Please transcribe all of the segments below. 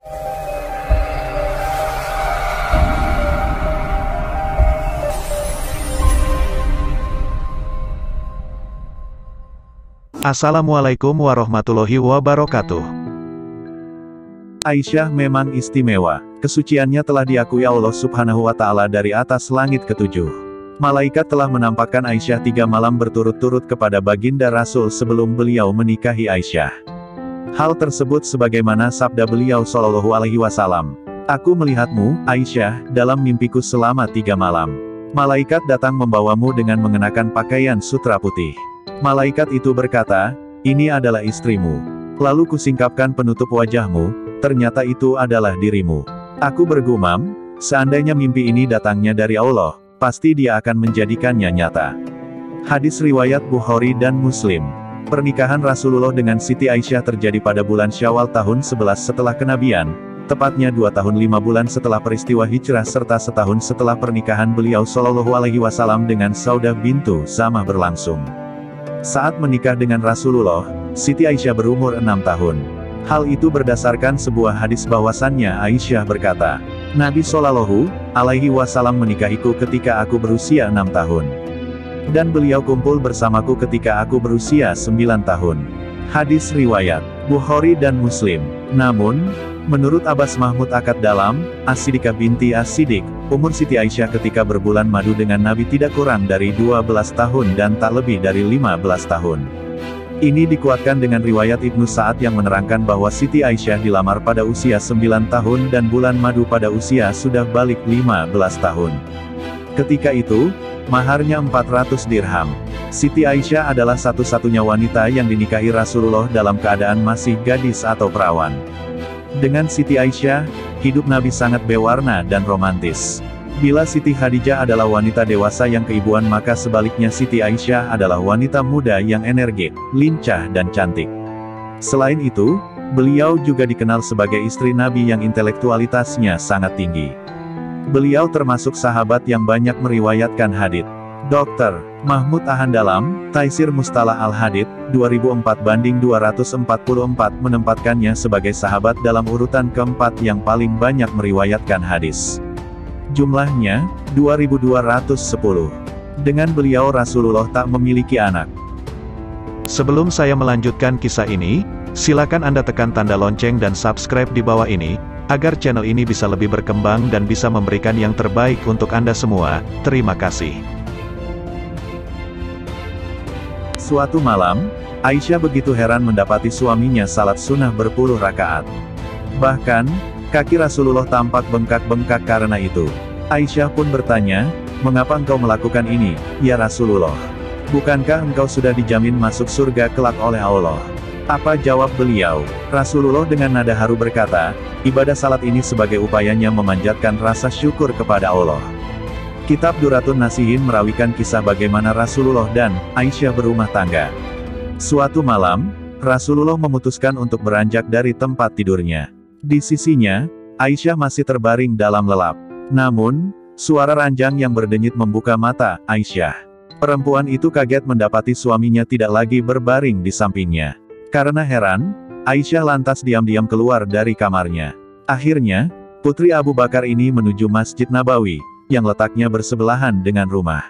Assalamualaikum warahmatullahi wabarakatuh. Aisyah memang istimewa. Kesuciannya telah diakui Allah Subhanahu wa Ta'ala dari atas langit ketujuh. Malaikat telah menampakkan Aisyah 3 malam berturut-turut kepada baginda Rasul sebelum beliau menikahi Aisyah. Hal tersebut sebagaimana sabda beliau Shallallahu Alaihi Wasallam. Aku melihatmu, Aisyah, dalam mimpiku selama 3 malam. Malaikat datang membawamu dengan mengenakan pakaian sutra putih. Malaikat itu berkata, ini adalah istrimu. Lalu kusingkapkan penutup wajahmu, ternyata itu adalah dirimu. Aku bergumam, seandainya mimpi ini datangnya dari Allah, pasti Dia akan menjadikannya nyata. Hadis riwayat Bukhari dan Muslim. Pernikahan Rasulullah dengan Siti Aisyah terjadi pada bulan Syawal tahun 11 setelah kenabian, tepatnya 2 tahun 5 bulan setelah peristiwa hijrah serta setahun setelah pernikahan beliau Shallallahu Alaihi Wasallam dengan Saudah bintu Zamah berlangsung. Saat menikah dengan Rasulullah, Siti Aisyah berumur 6 tahun. Hal itu berdasarkan sebuah hadis bahwasannya Aisyah berkata, Nabi Shallallahu Alaihi Wasallam menikahiku ketika aku berusia 6 tahun. Dan beliau kumpul bersamaku ketika aku berusia 9 tahun. Hadis riwayat Bukhari dan Muslim. Namun, menurut Abbas Mahmud Akad Dalam, As-Siddiqah binti As-Siddiq, umur Siti Aisyah ketika berbulan madu dengan Nabi tidak kurang dari 12 tahun dan tak lebih dari 15 tahun. Ini dikuatkan dengan riwayat Ibnu Sa'ad yang menerangkan bahwa Siti Aisyah dilamar pada usia 9 tahun dan bulan madu pada usia sudah balik 15 tahun. Ketika itu, maharnya 400 dirham. Siti Aisyah adalah satu-satunya wanita yang dinikahi Rasulullah dalam keadaan masih gadis atau perawan. Dengan Siti Aisyah, hidup Nabi sangat berwarna dan romantis. Bila Siti Khadijah adalah wanita dewasa yang keibuan, maka sebaliknya Siti Aisyah adalah wanita muda yang energik, lincah dan cantik. Selain itu, beliau juga dikenal sebagai istri Nabi yang intelektualitasnya sangat tinggi. Beliau termasuk sahabat yang banyak meriwayatkan hadits. Dr. Mahmud Ahandalam, Taisir Mustalah Al-Hadits, 2004/244 menempatkannya sebagai sahabat dalam urutan keempat yang paling banyak meriwayatkan hadis. Jumlahnya, 2210. Dengan beliau Rasulullah tak memiliki anak. Sebelum saya melanjutkan kisah ini, silakan Anda tekan tanda lonceng dan subscribe di bawah ini, agar channel ini bisa lebih berkembang dan bisa memberikan yang terbaik untuk Anda semua. Terima kasih. Suatu malam, Aisyah begitu heran mendapati suaminya salat sunnah berpuluh rakaat. Bahkan, kaki Rasulullah tampak bengkak-bengkak karena itu. Aisyah pun bertanya, mengapa engkau melakukan ini, ya Rasulullah? Bukankah engkau sudah dijamin masuk surga kelak oleh Allah? Apa jawab beliau? Rasulullah dengan nada haru berkata, ibadah salat ini sebagai upayanya memanjatkan rasa syukur kepada Allah. Kitab Duratun Nasihin merawikan kisah bagaimana Rasulullah dan Aisyah berumah tangga. Suatu malam, Rasulullah memutuskan untuk beranjak dari tempat tidurnya. Di sisinya, Aisyah masih terbaring dalam lelap. Namun, suara ranjang yang berdenyit membuka mata Aisyah. Perempuan itu kaget mendapati suaminya tidak lagi berbaring di sampingnya. Karena heran, Aisyah lantas diam-diam keluar dari kamarnya. Akhirnya, putri Abu Bakar ini menuju Masjid Nabawi, yang letaknya bersebelahan dengan rumah.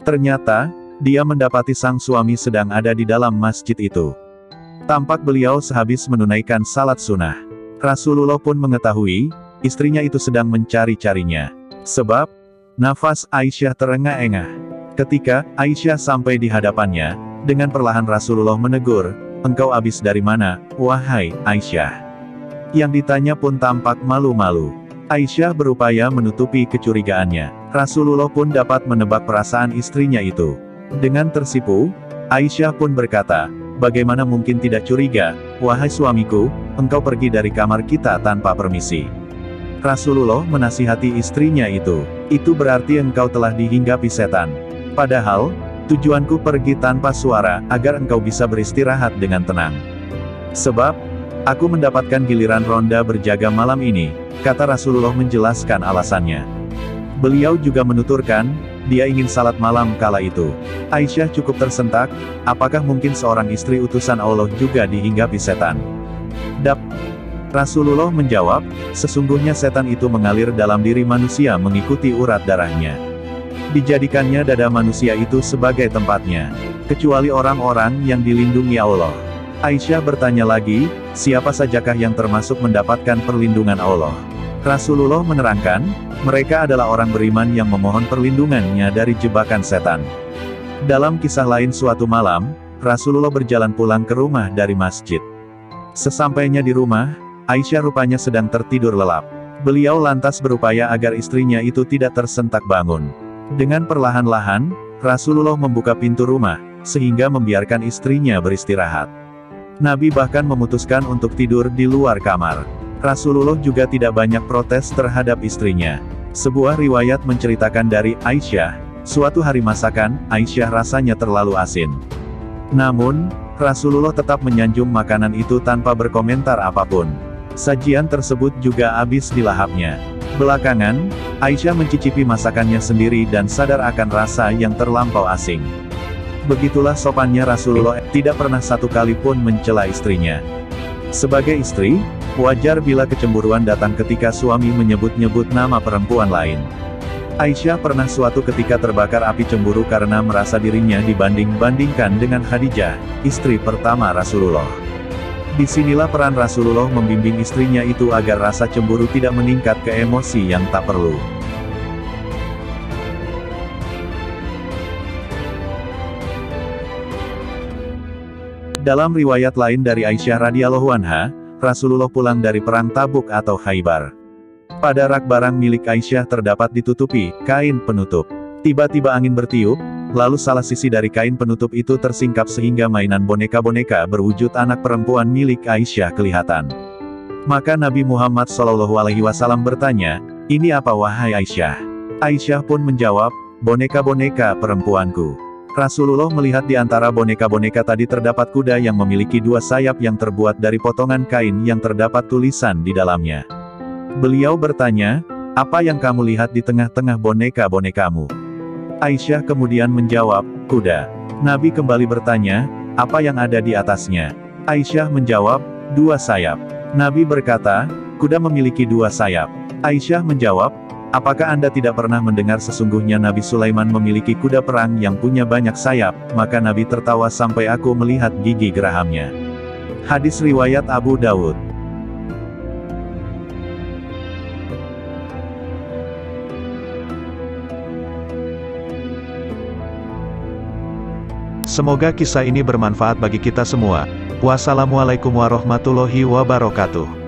Ternyata, dia mendapati sang suami sedang ada di dalam masjid itu. Tampak beliau sehabis menunaikan salat sunnah. Rasulullah pun mengetahui, istrinya itu sedang mencari-carinya. Sebab, nafas Aisyah terengah-engah. Ketika Aisyah sampai di hadapannya, dengan perlahan Rasulullah menegur, engkau habis dari mana, wahai Aisyah? Yang ditanya pun tampak malu-malu. Aisyah berupaya menutupi kecurigaannya. Rasulullah pun dapat menebak perasaan istrinya itu. Dengan tersipu, Aisyah pun berkata, bagaimana mungkin tidak curiga, wahai suamiku, engkau pergi dari kamar kita tanpa permisi. Rasulullah menasihati istrinya itu berarti engkau telah dihinggapi setan. Padahal, tujuanku pergi tanpa suara, agar engkau bisa beristirahat dengan tenang. Sebab, aku mendapatkan giliran ronda berjaga malam ini, kata Rasulullah menjelaskan alasannya. Beliau juga menuturkan, dia ingin salat malam kala itu. Aisyah cukup tersentak, apakah mungkin seorang istri utusan Allah juga dihinggapi setan? Rasulullah menjawab, sesungguhnya setan itu mengalir dalam diri manusia mengikuti urat darahnya. Dijadikannya dada manusia itu sebagai tempatnya, kecuali orang-orang yang dilindungi Allah. Aisyah bertanya lagi, siapa sajakah yang termasuk mendapatkan perlindungan Allah? Rasulullah menerangkan, mereka adalah orang beriman yang memohon perlindungannya dari jebakan setan. Dalam kisah lain suatu malam, Rasulullah berjalan pulang ke rumah dari masjid. Sesampainya di rumah, Aisyah rupanya sedang tertidur lelap. Beliau lantas berupaya agar istrinya itu tidak tersentak bangun. Dengan perlahan-lahan, Rasulullah membuka pintu rumah, sehingga membiarkan istrinya beristirahat. Nabi bahkan memutuskan untuk tidur di luar kamar. Rasulullah juga tidak banyak protes terhadap istrinya. Sebuah riwayat menceritakan dari Aisyah, suatu hari masakan Aisyah rasanya terlalu asin. Namun, Rasulullah tetap menyanjung makanan itu tanpa berkomentar apapun. Sajian tersebut juga habis dilahapnya. Belakangan, Aisyah mencicipi masakannya sendiri dan sadar akan rasa yang terlampau asing. Begitulah sopannya Rasulullah, tidak pernah satu kali pun mencela istrinya. Sebagai istri, wajar bila kecemburuan datang ketika suami menyebut-nyebut nama perempuan lain. Aisyah pernah suatu ketika terbakar api cemburu karena merasa dirinya dibanding-bandingkan dengan Khadijah, istri pertama Rasulullah. Disinilah peran Rasulullah membimbing istrinya itu agar rasa cemburu tidak meningkat ke emosi yang tak perlu. Dalam riwayat lain dari Aisyah radhiyallahu anha, Rasulullah pulang dari perang Tabuk atau Khaybar. Pada rak barang milik Aisyah terdapat ditutupi kain penutup. Tiba-tiba angin bertiup, lalu salah sisi dari kain penutup itu tersingkap sehingga mainan boneka-boneka berwujud anak perempuan milik Aisyah kelihatan. Maka Nabi Muhammad SAW bertanya, "Ini apa wahai Aisyah?" Aisyah pun menjawab, "Boneka-boneka perempuanku." Rasulullah melihat di antara boneka-boneka tadi terdapat kuda yang memiliki dua sayap yang terbuat dari potongan kain yang terdapat tulisan di dalamnya. Beliau bertanya, "Apa yang kamu lihat di tengah-tengah boneka-bonekamu?" Aisyah kemudian menjawab, "Kuda." Nabi kembali bertanya, "Apa yang ada di atasnya?" Aisyah menjawab, "Dua sayap." Nabi berkata, "Kuda memiliki dua sayap." Aisyah menjawab, "Apakah Anda tidak pernah mendengar sesungguhnya Nabi Sulaiman memiliki kuda perang yang punya banyak sayap?" Maka Nabi tertawa sampai aku melihat gigi gerahamnya. Hadis riwayat Abu Dawud. Semoga kisah ini bermanfaat bagi kita semua. Wassalamualaikum warahmatullahi wabarakatuh.